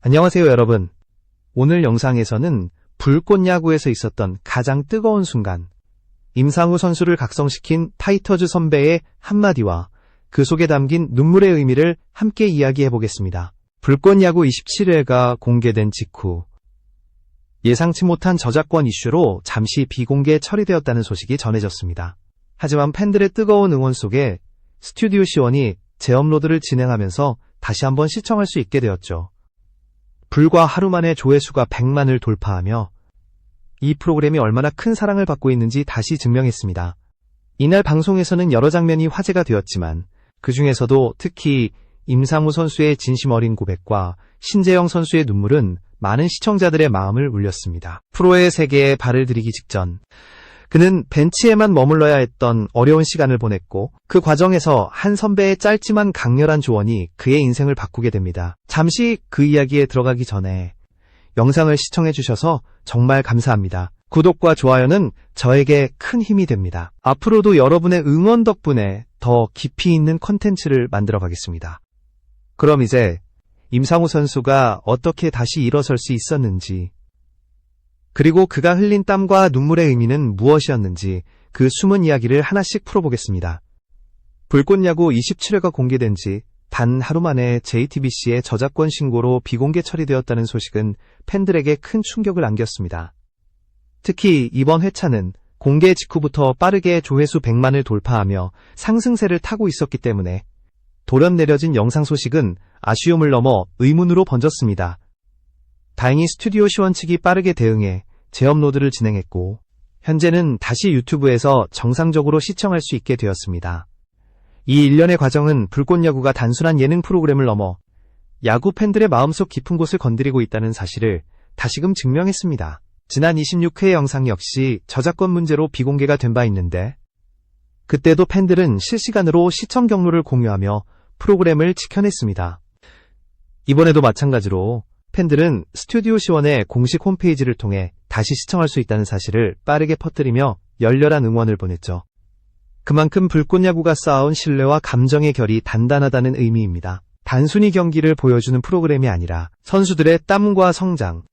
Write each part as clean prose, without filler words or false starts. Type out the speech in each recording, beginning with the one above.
안녕하세요, 여러분. 오늘 영상에서는 불꽃야구에서 있었던 가장 뜨거운 순간, 임상우 선수를 각성시킨 파이터즈 선배의 한마디와 그 속에 담긴 눈물의 의미를 함께 이야기해보겠습니다. 불꽃야구 27회가 공개된 직후 예상치 못한 저작권 이슈로 잠시 비공개 처리되었다는 소식이 전해졌습니다. 하지만 팬들의 뜨거운 응원 속에 스튜디오 C1이 재업로드를 진행하면서 다시 한번 시청할 수 있게 되었죠. 불과 하루 만에 조회수가 100만을 돌파하며 이 프로그램이 얼마나 큰 사랑을 받고 있는지 다시 증명했습니다. 이날 방송에서는 여러 장면이 화제가 되었지만 그 중에서도 특히 임상우 선수의 진심 어린 고백과 신재영 선수의 눈물은 많은 시청자들의 마음을 울렸습니다. 프로의 세계에 발을 들이기 직전 그는 벤치에만 머물러야 했던 어려운 시간을 보냈고 그 과정에서 한 선배의 짧지만 강렬한 조언이 그의 인생을 바꾸게 됩니다. 잠시 그 이야기에 들어가기 전에 영상을 시청해주셔서 정말 감사합니다. 구독과 좋아요는 저에게 큰 힘이 됩니다. 앞으로도 여러분의 응원 덕분에 더 깊이 있는 콘텐츠를 만들어 가겠습니다. 그럼 이제 임상우 선수가 어떻게 다시 일어설 수 있었는지, 그리고 그가 흘린 땀과 눈물의 의미는 무엇이었는지 그 숨은 이야기를 하나씩 풀어보겠습니다. 불꽃야구 27회가 공개된 지 단 하루 만에 JTBC의 저작권 신고로 비공개 처리되었다는 소식은 팬들에게 큰 충격을 안겼습니다. 특히 이번 회차는 공개 직후부터 빠르게 조회수 100만을 돌파하며 상승세를 타고 있었기 때문에 돌연 내려진 영상 소식은 아쉬움을 넘어 의문으로 번졌습니다. 다행히 스튜디오 C1 측이 빠르게 대응해 재업로드를 진행했고 현재는 다시 유튜브에서 정상적으로 시청할 수 있게 되었습니다. 이 일련의 과정은 불꽃야구가 단순한 예능 프로그램을 넘어 야구 팬들의 마음속 깊은 곳을 건드리고 있다는 사실을 다시금 증명했습니다. 지난 26회 영상 역시 저작권 문제로 비공개가 된 바 있는데 그때도 팬들은 실시간으로 시청 경로를 공유하며 프로그램을 지켜냈습니다. 이번에도 마찬가지로 팬들은 스튜디오 C1의 공식 홈페이지를 통해 다시 시청할 수 있다는 사실을 빠르게 퍼뜨리며 열렬한 응원을 보냈죠. 그만큼 불꽃야구가 쌓아온 신뢰와 감정의 결이 단단하다는 의미입니다. 단순히 경기를 보여주는 프로그램이 아니라 선수들의 땀과 성장,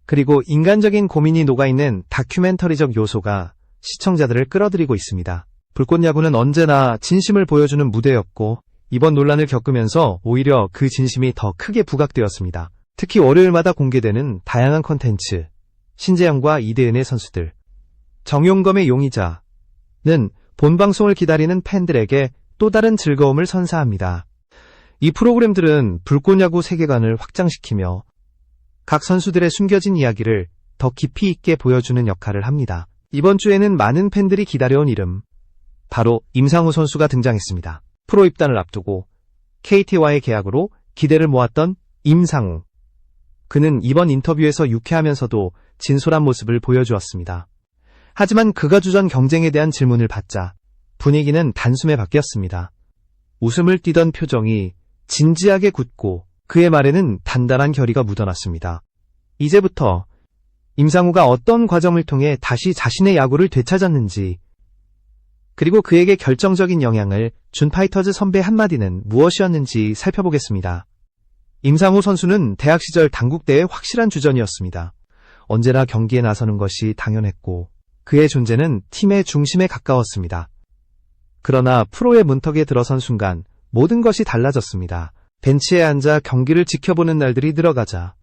그리고 인간적인 고민이 녹아있는 다큐멘터리적 요소가 시청자들을 끌어들이고 있습니다. 불꽃야구는 언제나 진심을 보여주는 무대였고 이번 논란을 겪으면서 오히려 그 진심이 더 크게 부각되었습니다. 특히 월요일마다 공개되는 다양한 콘텐츠, 신재영과 이대은의 선수들, 정용검의 용의자는 본방송을 기다리는 팬들에게 또 다른 즐거움을 선사합니다. 이 프로그램들은 불꽃야구 세계관을 확장시키며 각 선수들의 숨겨진 이야기를 더 깊이 있게 보여주는 역할을 합니다. 이번 주에는 많은 팬들이 기다려온 이름, 바로 임상우 선수가 등장했습니다. 프로 입단을 앞두고 KT와의 계약으로 기대를 모았던 임상우. 그는 이번 인터뷰에서 유쾌하면서도 진솔한 모습을 보여주었습니다. 하지만 그가 주전 경쟁에 대한 질문을 받자 분위기는 단숨에 바뀌었습니다. 웃음을 띠던 표정이 진지하게 굳고 그의 말에는 단단한 결의가 묻어났습니다. 이제부터 임상우가 어떤 과정을 통해 다시 자신의 야구를 되찾았는지, 그리고 그에게 결정적인 영향을 준 파이터즈 선배 한마디는 무엇이었는지 살펴보겠습니다. 임상우 선수는 대학 시절 당국대의 확실한 주전이었습니다. 언제나 경기에 나서는 것이 당연했고 그의 존재는 팀의 중심에 가까웠습니다. 그러나 프로의 문턱에 들어선 순간 모든 것이 달라졌습니다. 벤치에 앉아 경기를 지켜보는 날들이 늘어가자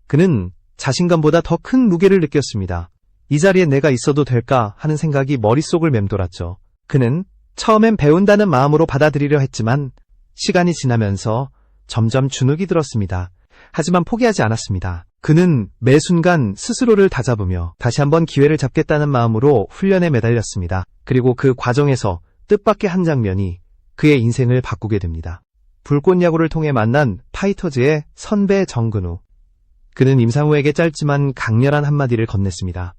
그는 자신감보다 더 큰 무게를 느꼈습니다. 이 자리에 내가 있어도 될까 하는 생각이 머릿속을 맴돌았죠. 그는 처음엔 배운다는 마음으로 받아들이려 했지만 시간이 지나면서 점점 주눅이 들었습니다. 하지만 포기하지 않았습니다. 그는 매 순간 스스로를 다잡으며 다시 한번 기회를 잡겠다는 마음으로 훈련에 매달렸습니다. 그리고 그 과정에서 뜻밖의 한 장면이 그의 인생을 바꾸게 됩니다. 불꽃야구를 통해 만난 파이터즈의 선배 정근우. 그는 임상우에게 짧지만 강렬한 한마디를 건넸습니다.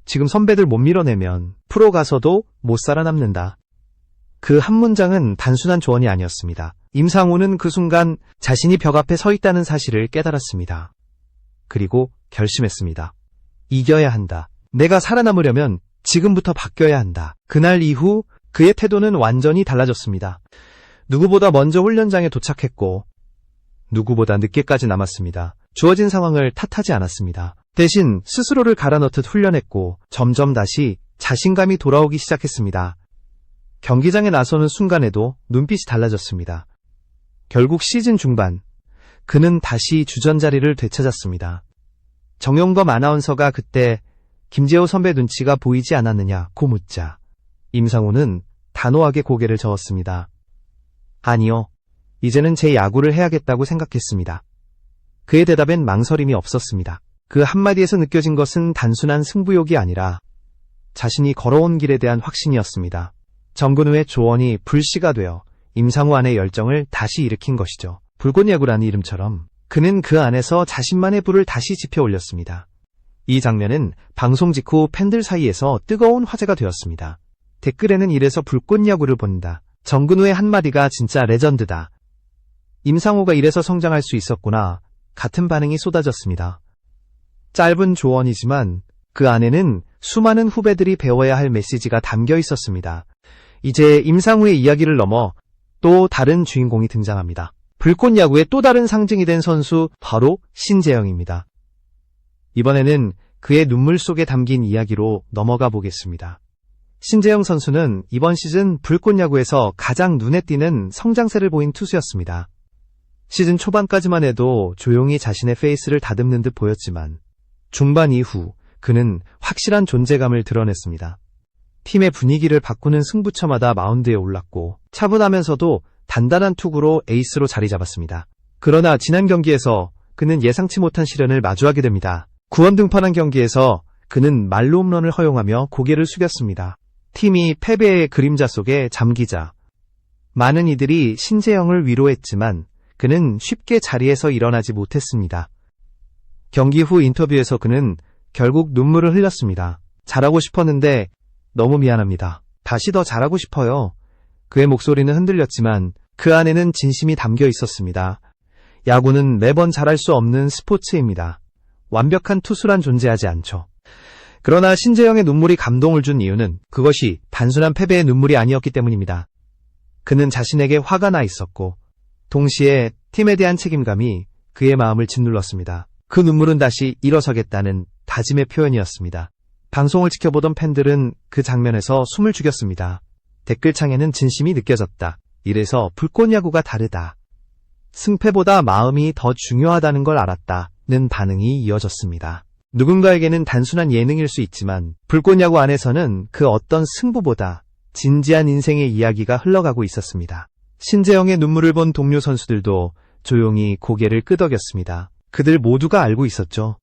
지금 선배들 못 밀어내면 프로 가서도 못 살아남는다. 그 한 문장은 단순한 조언이 아니었습니다. 임상우는 그 순간 자신이 벽 앞에 서 있다는 사실을 깨달았습니다. 그리고 결심했습니다. 이겨야 한다. 내가 살아남으려면 지금부터 바뀌어야 한다. 그날 이후 그의 태도는 완전히 달라졌습니다. 누구보다 먼저 훈련장에 도착했고 누구보다 늦게까지 남았습니다. 주어진 상황을 탓하지 않았습니다. 대신 스스로를 갈아넣듯 훈련했고 점점 다시 자신감이 돌아오기 시작했습니다. 경기장에 나서는 순간에도 눈빛이 달라졌습니다. 결국 시즌 중반, 그는 다시 주전자리를 되찾았습니다. 정용검 아나운서가 그때 김재호 선배 눈치가 보이지 않았느냐고 묻자 임상우는 단호하게 고개를 저었습니다. 아니요. 이제는 제 야구를 해야겠다고 생각했습니다. 그의 대답엔 망설임이 없었습니다. 그 한마디에서 느껴진 것은 단순한 승부욕이 아니라 자신이 걸어온 길에 대한 확신이었습니다. 정근우의 조언이 불씨가 되어 임상우 안의 열정을 다시 일으킨 것이죠. 불꽃야구라는 이름처럼 그는 그 안에서 자신만의 불을 다시 지펴 올렸습니다. 이 장면은 방송 직후 팬들 사이에서 뜨거운 화제가 되었습니다. 댓글에는 이래서 불꽃야구를 본다. 정근우의 한마디가 진짜 레전드다. 임상우가 이래서 성장할 수 있었구나. 같은 반응이 쏟아졌습니다. 짧은 조언이지만 그 안에는 수많은 후배들이 배워야 할 메시지가 담겨 있었습니다. 이제 임상우의 이야기를 넘어 또 다른 주인공이 등장합니다. 불꽃야구의 또 다른 상징이 된 선수, 바로 신재영입니다. 이번에는 그의 눈물 속에 담긴 이야기로 넘어가 보겠습니다. 신재영 선수는 이번 시즌 불꽃야구에서 가장 눈에 띄는 성장세를 보인 투수였습니다. 시즌 초반까지만 해도 조용히 자신의 페이스를 다듬는 듯 보였지만 중반 이후 그는 확실한 존재감을 드러냈습니다. 팀의 분위기를 바꾸는 승부처마다 마운드에 올랐고 차분하면서도 단단한 투구로 에이스로 자리 잡았습니다. 그러나 지난 경기에서 그는 예상치 못한 시련을 마주하게 됩니다. 구원 등판한 경기에서 그는 말로 홈런을 허용하며 고개를 숙였습니다. 팀이 패배의 그림자 속에 잠기자 많은 이들이 신재영을 위로했지만 그는 쉽게 자리에서 일어나지 못했습니다. 경기 후 인터뷰에서 그는 결국 눈물을 흘렸습니다. 잘하고 싶었는데 너무 미안합니다. 다시 더 잘하고 싶어요. 그의 목소리는 흔들렸지만 그 안에는 진심이 담겨 있었습니다. 야구는 매번 잘할 수 없는 스포츠입니다. 완벽한 투수란 존재하지 않죠. 그러나 신재영의 눈물이 감동을 준 이유는 그것이 단순한 패배의 눈물이 아니었기 때문입니다. 그는 자신에게 화가 나 있었고 동시에 팀에 대한 책임감이 그의 마음을 짓눌렀습니다. 그 눈물은 다시 일어서겠다는 다짐의 표현이었습니다. 방송을 지켜보던 팬들은 그 장면에서 숨을 죽였습니다. 댓글창에는 진심이 느껴졌다. 이래서 불꽃야구가 다르다. 승패보다 마음이 더 중요하다는 걸 알았다는 반응이 이어졌습니다. 누군가에게는 단순한 예능일 수 있지만 불꽃야구 안에서는 그 어떤 승부보다 진지한 인생의 이야기가 흘러가고 있었습니다. 신재영의 눈물을 본 동료 선수들도 조용히 고개를 끄덕였습니다. 그들 모두가 알고 있었죠.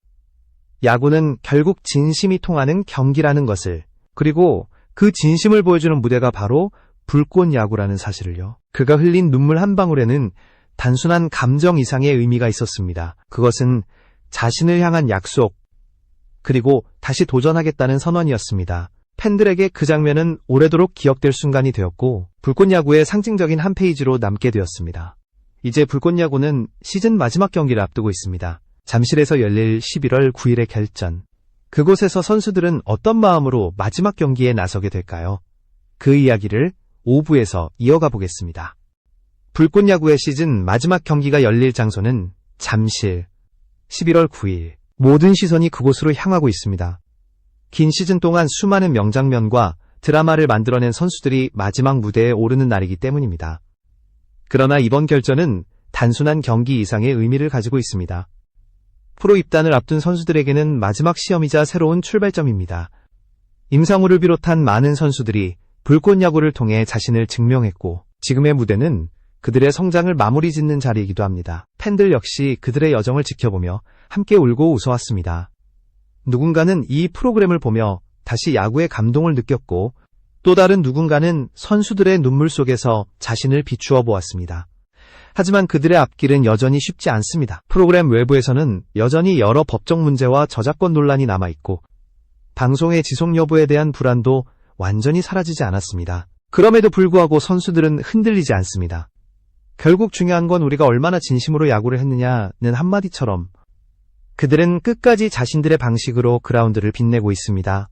야구는 결국 진심이 통하는 경기라는 것을, 그리고 그 진심을 보여주는 무대가 바로 불꽃야구라는 사실을요. 그가 흘린 눈물 한 방울에는 단순한 감정 이상의 의미가 있었습니다. 그것은 자신을 향한 약속, 그리고 다시 도전하겠다는 선언이었습니다. 팬들에게 그 장면은 오래도록 기억될 순간이 되었고 불꽃야구의 상징적인 한 페이지로 남게 되었습니다. 이제 불꽃야구는 시즌 마지막 경기를 앞두고 있습니다. 잠실에서 열릴 11월 9일의 결전. 그곳에서 선수들은 어떤 마음으로 마지막 경기에 나서게 될까요? 그 이야기를 5부에서 이어가 보겠습니다. 불꽃야구의 시즌 마지막 경기가 열릴 장소는 잠실, 11월 9일. 모든 시선이 그곳으로 향하고 있습니다. 긴 시즌 동안 수많은 명장면과 드라마를 만들어낸 선수들이 마지막 무대에 오르는 날이기 때문입니다. 그러나 이번 결전은 단순한 경기 이상의 의미를 가지고 있습니다. 프로 입단을 앞둔 선수들에게는 마지막 시험이자 새로운 출발점입니다. 임상우를 비롯한 많은 선수들이 불꽃야구를 통해 자신을 증명했고 지금의 무대는 그들의 성장을 마무리 짓는 자리이기도 합니다. 팬들 역시 그들의 여정을 지켜보며 함께 울고 웃어왔습니다. 누군가는 이 프로그램을 보며 다시 야구의 감동을 느꼈고 또 다른 누군가는 선수들의 눈물 속에서 자신을 비추어 보았습니다. 하지만 그들의 앞길은 여전히 쉽지 않습니다. 프로그램 외부에서는 여전히 여러 법적 문제와 저작권 논란이 남아있고 방송의 지속 여부에 대한 불안도 완전히 사라지지 않았습니다. 그럼에도 불구하고 선수들은 흔들리지 않습니다. 결국 중요한 건 우리가 얼마나 진심으로 야구를 했느냐는 한마디처럼 그들은 끝까지 자신들의 방식으로 그라운드를 빛내고 있습니다.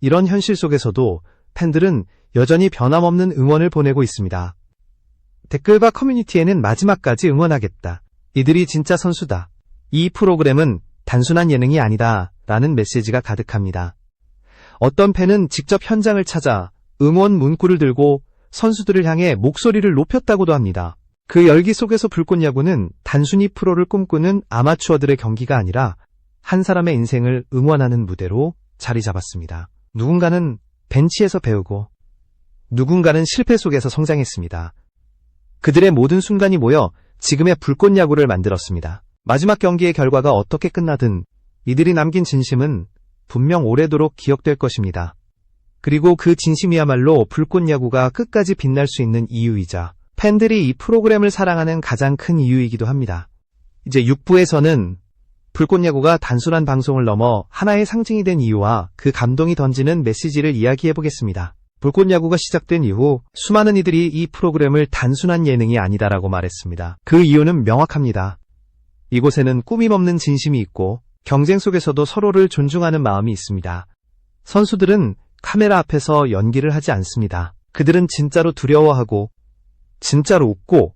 이런 현실 속에서도 팬들은 여전히 변함없는 응원을 보내고 있습니다. 댓글과 커뮤니티에는 마지막까지 응원하겠다. 이들이 진짜 선수다. 이 프로그램은 단순한 예능이 아니다. 라는 메시지가 가득합니다. 어떤 팬은 직접 현장을 찾아 응원 문구를 들고 선수들을 향해 목소리를 높였다고도 합니다. 그 열기 속에서 불꽃야구는 단순히 프로를 꿈꾸는 아마추어들의 경기가 아니라 한 사람의 인생을 응원하는 무대로 자리 잡았습니다. 누군가는 벤치에서 배우고 누군가는 실패 속에서 성장했습니다. 그들의 모든 순간이 모여 지금의 불꽃야구를 만들었습니다. 마지막 경기의 결과가 어떻게 끝나든 이들이 남긴 진심은 분명 오래도록 기억될 것입니다. 그리고 그 진심이야말로 불꽃야구가 끝까지 빛날 수 있는 이유이자 팬들이 이 프로그램을 사랑하는 가장 큰 이유이기도 합니다. 이제 6부에서는 불꽃야구가 단순한 방송을 넘어 하나의 상징이 된 이유와 그 감동이 던지는 메시지를 이야기해보겠습니다. 불꽃야구가 시작된 이후 수많은 이들이 이 프로그램을 단순한 예능이 아니다라고 말했습니다. 그 이유는 명확합니다. 이곳에는 꾸밈없는 진심이 있고 경쟁 속에서도 서로를 존중하는 마음이 있습니다. 선수들은 카메라 앞에서 연기를 하지 않습니다. 그들은 진짜로 두려워하고 진짜로 웃고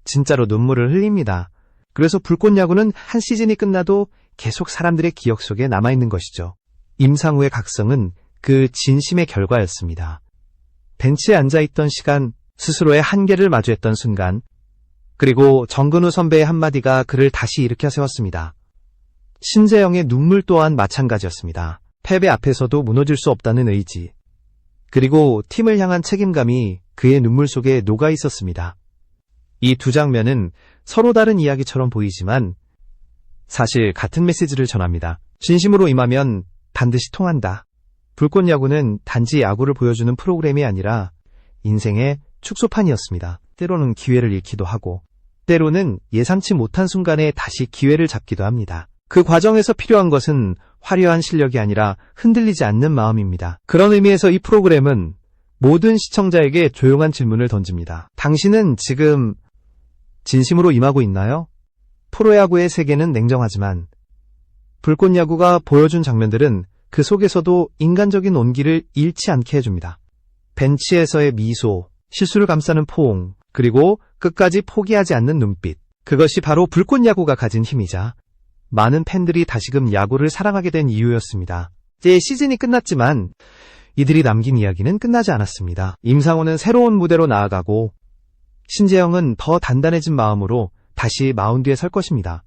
진짜로 눈물을 흘립니다. 그래서 불꽃야구는 한 시즌이 끝나도 계속 사람들의 기억 속에 남아있는 것이죠. 임상우의 각성은 그 진심의 결과였습니다. 벤치에 앉아있던 시간, 스스로의 한계를 마주했던 순간, 그리고 정근우 선배의 한마디가 그를 다시 일으켜 세웠습니다. 신재영의 눈물 또한 마찬가지였습니다. 패배 앞에서도 무너질 수 없다는 의지, 그리고 팀을 향한 책임감이 그의 눈물 속에 녹아 있었습니다. 이 두 장면은 서로 다른 이야기처럼 보이지만 사실 같은 메시지를 전합니다. 진심으로 임하면 반드시 통한다. 불꽃야구는 단지 야구를 보여주는 프로그램이 아니라 인생의 축소판이었습니다. 때로는 기회를 잃기도 하고 때로는 예상치 못한 순간에 다시 기회를 잡기도 합니다. 그 과정에서 필요한 것은 화려한 실력이 아니라 흔들리지 않는 마음입니다. 그런 의미에서 이 프로그램은 모든 시청자에게 조용한 질문을 던집니다. 당신은 지금 진심으로 임하고 있나요? 프로야구의 세계는 냉정하지만 불꽃야구가 보여준 장면들은 그 속에서도 인간적인 온기를 잃지 않게 해줍니다. 벤치에서의 미소, 실수를 감싸는 포옹, 그리고 끝까지 포기하지 않는 눈빛. 그것이 바로 불꽃야구가 가진 힘이자 많은 팬들이 다시금 야구를 사랑하게 된 이유였습니다. 이제 시즌이 끝났지만 이들이 남긴 이야기는 끝나지 않았습니다. 임상우는 새로운 무대로 나아가고 신재영은 더 단단해진 마음으로 다시 마운드에 설 것입니다.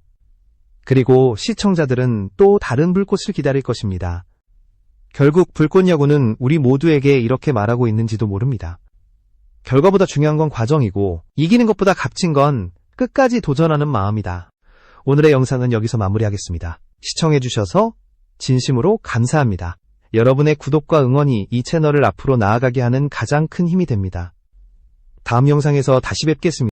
그리고 시청자들은 또 다른 불꽃을 기다릴 것입니다. 결국 불꽃야구는 우리 모두에게 이렇게 말하고 있는지도 모릅니다. 결과보다 중요한 건 과정이고 이기는 것보다 값진 건 끝까지 도전하는 마음이다. 오늘의 영상은 여기서 마무리하겠습니다. 시청해주셔서 진심으로 감사합니다. 여러분의 구독과 응원이 이 채널을 앞으로 나아가게 하는 가장 큰 힘이 됩니다. 다음 영상에서 다시 뵙겠습니다.